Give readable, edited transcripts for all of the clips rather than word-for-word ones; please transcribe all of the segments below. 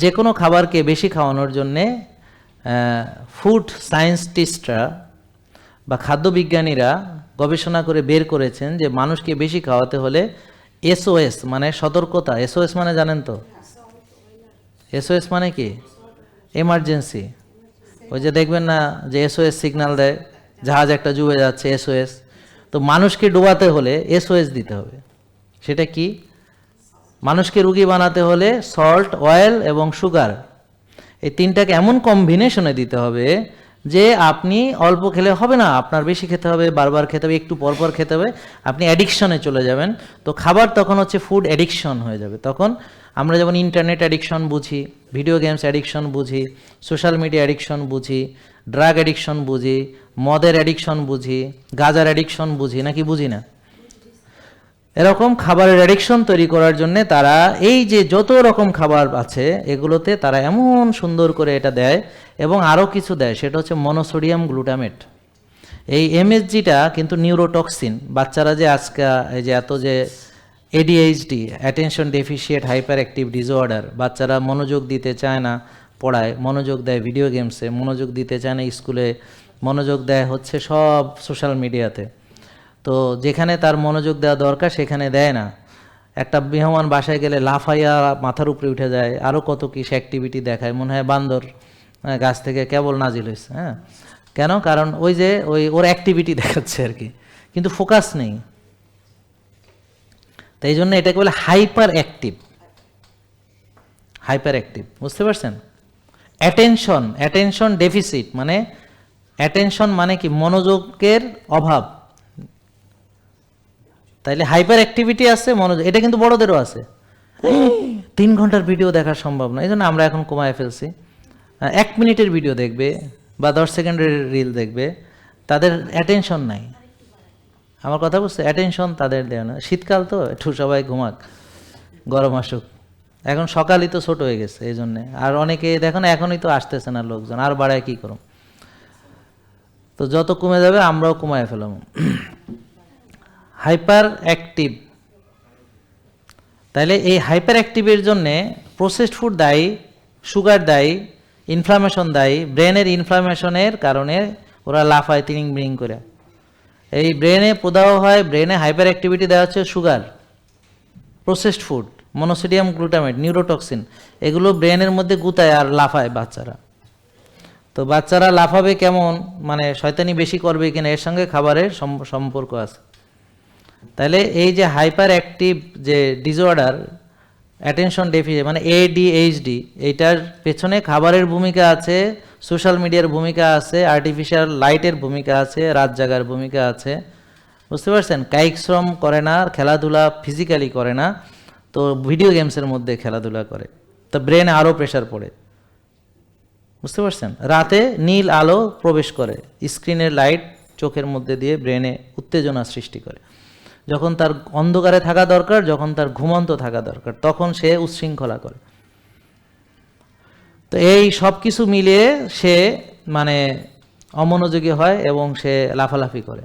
যে কোনো খাবারকে বেশি খাওয়ানোর জন্যে ফুড সায়েন্টিস্টরা বা খাদ্যবিজ্ঞানীরা গবেষণা করে বের করেছেন যে মানুষকে বেশি খাওয়াতে হলে এসওএস মানে সতর্কতা, এসওএস মানে জানেন তো, এসওএস মানে কি? এমার্জেন্সি। ওই যে দেখবেন না যে এসওএস সিগন্যাল দেয়, জাহাজ একটা ডুবে যাচ্ছে, এসওএস। তো মানুষকে ডোবাতে হলে এসওএস দিতে হবে। সেটা কি? মানুষকে রুগী বানাতে হলে সল্ট, অয়েল এবং সুগার, এই তিনটাকে এমন কম্বিনেশনে দিতে হবে যে আপনি অল্প খেলে হবে না, আপনার বেশি খেতে হবে, বারবার খেতে হবে, একটু পরপর খেতে হবে, আপনি অ্যাডিকশনে চলে যাবেন। তো খাবার তখন হচ্ছে ফুড অ্যাডিকশন হয়ে যাবে। তখন আমরা যেমন ইন্টারনেট অ্যাডিকশন বুঝি, ভিডিও গেমস অ্যাডিকশন বুঝি, সোশ্যাল মিডিয়া অ্যাডিকশন বুঝি, ড্রাগ অ্যাডিকশন বুঝি, মদের অ্যাডিকশন বুঝি, গাঁজার অ্যাডিকশন বুঝি, নাকি বুঝি না? এরকম খাবারের অ্যাডিকশন তৈরি করার জন্য তারা এই যে যত রকম খাবার আছে এগুলোতে তারা এমন সুন্দর করে এটা দেয় এবং আরও কিছু দেয়, সেটা হচ্ছে মনোসোডিয়াম গ্লুটামেট। এই এমএসজিটা কিন্তু নিউরোটক্সিন। বাচ্চারা যে আজকে এই যে এত যে ADHD, attention ডেফিসিয়েট hyper active disorder, বাচ্চারা মনোযোগ দিতে চায় না পড়ায়, মনোযোগ দেয় ভিডিও গেমসে, মনোযোগ দিতে চায় না স্কুলে, মনোযোগ দেয় হচ্ছে সব সোশ্যাল মিডিয়াতে। তো যেখানে তার মনোযোগ দেওয়া দরকার সেখানে দেয় না। একটা মেহমান বাসায় গেলে লাফাইয়া মাথার উপরে উঠে যায়, আরও কত কি সে অ্যাক্টিভিটি দেখায়, মনে হয় বান্দর গাছ থেকে কেবল নাজিল হয়েছে। হ্যাঁ, কেন? কারণ ওই যে ওর অ্যাক্টিভিটি দেখাচ্ছে আর কি, কিন্তু ফোকাস নেই। তাই এই জন্য এটাকে বলে হাইপার অ্যাক্টিভ। হাইপার অ্যাক্টিভ, বুঝতে পারছেন? অ্যাটেনশন ডেফিসিট মানে, অ্যাটেনশন মানে কি? মনোযোগের অভাব। তাইলে হাইপার অ্যাক্টিভিটি আছে, মনোযোগ। এটা কিন্তু বড়দেরও আছে। 3 ঘন্টার ভিডিও দেখা সম্ভব না, এই জন্য আমরা এখন কমায় ফেলছি। 1 মিনিটের ভিডিও দেখবে বা 10 সেকেন্ডের রিল দেখবে, তাদের অ্যাটেনশন নাই। আমার কথা বুঝছে? অ্যাটেনশন তাদের দেয় না। শীতকাল তো একটু সবাই ঘুমাক, গরম আসুক। এখন সকালই তো ছোট হয়ে গেছে, এই জন্যে। আর অনেকে দেখো না, এখনই তো আসতেছে না লোকজন, আর বাড়ায় কী করুন? তো যত কমে যাবে আমরাও কমায় ফেলাম। Hyper active. তাইলে এই হাইপার অ্যাক্টিভের জন্যে প্রসেসড ফুড দায়ী, সুগার দায়ী, ইনফ্লামেশন দায়ী। ব্রেনের ইনফ্লামেশনের কারণে ওরা লাফায় তিরিং বিরিং করে। এই ব্রেনে প্রদাহ হয়, ব্রেনে হাইপার অ্যাক্টিভিটি দেওয়া হচ্ছে sugar, processed food, monosodium glutamate, neurotoxin, এগুলো ব্রেনের মধ্যে গুতায় আর লাফায় বাচ্চারা। তো বাচ্চারা লাফাবে কেমন, মানে শয়তানি বেশি করবে কিনা, এর সঙ্গে খাবারের সম্পর্ক আছে। তাহলে এই যে হাইপার অ্যাক্টিভ যে ডিসঅর্ডার, অ্যাটেনশন ডেফিসিয়েন্সি মানে এডিএইচডি, এইটার পেছনে খাবারের ভূমিকা আছে, সোশ্যাল মিডিয়ার ভূমিকা আছে, আর্টিফিশিয়াল লাইটের ভূমিকা আছে, রাত জাগার ভূমিকা আছে। বুঝতে পারছেন? কায়িক শ্রম করে না, খেলাধুলা ফিজিক্যালি করে না, তো ভিডিও গেমসের মধ্যে খেলাধুলা করে, তো ব্রেনে আরও প্রেশার পড়ে। বুঝতে পারছেন? রাতে নীল আলো প্রবেশ করে, স্ক্রিনের লাইট চোখের মধ্যে দিয়ে ব্রেনে উত্তেজনা সৃষ্টি করে। যখন তার অন্ধকারে থাকা দরকার, যখন তার ঘুমন্ত থাকা দরকার, তখন সে উচ্ছৃঙ্খলা করে। তো এই সব কিছু মিলিয়ে সে মানে অমনোযোগী হয় এবং সে লাফালাফি করে।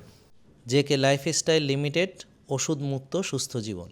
জেকে লাইফস্টাইল লিমিটেড, ওষুধ মুক্ত সুস্থ জীবন।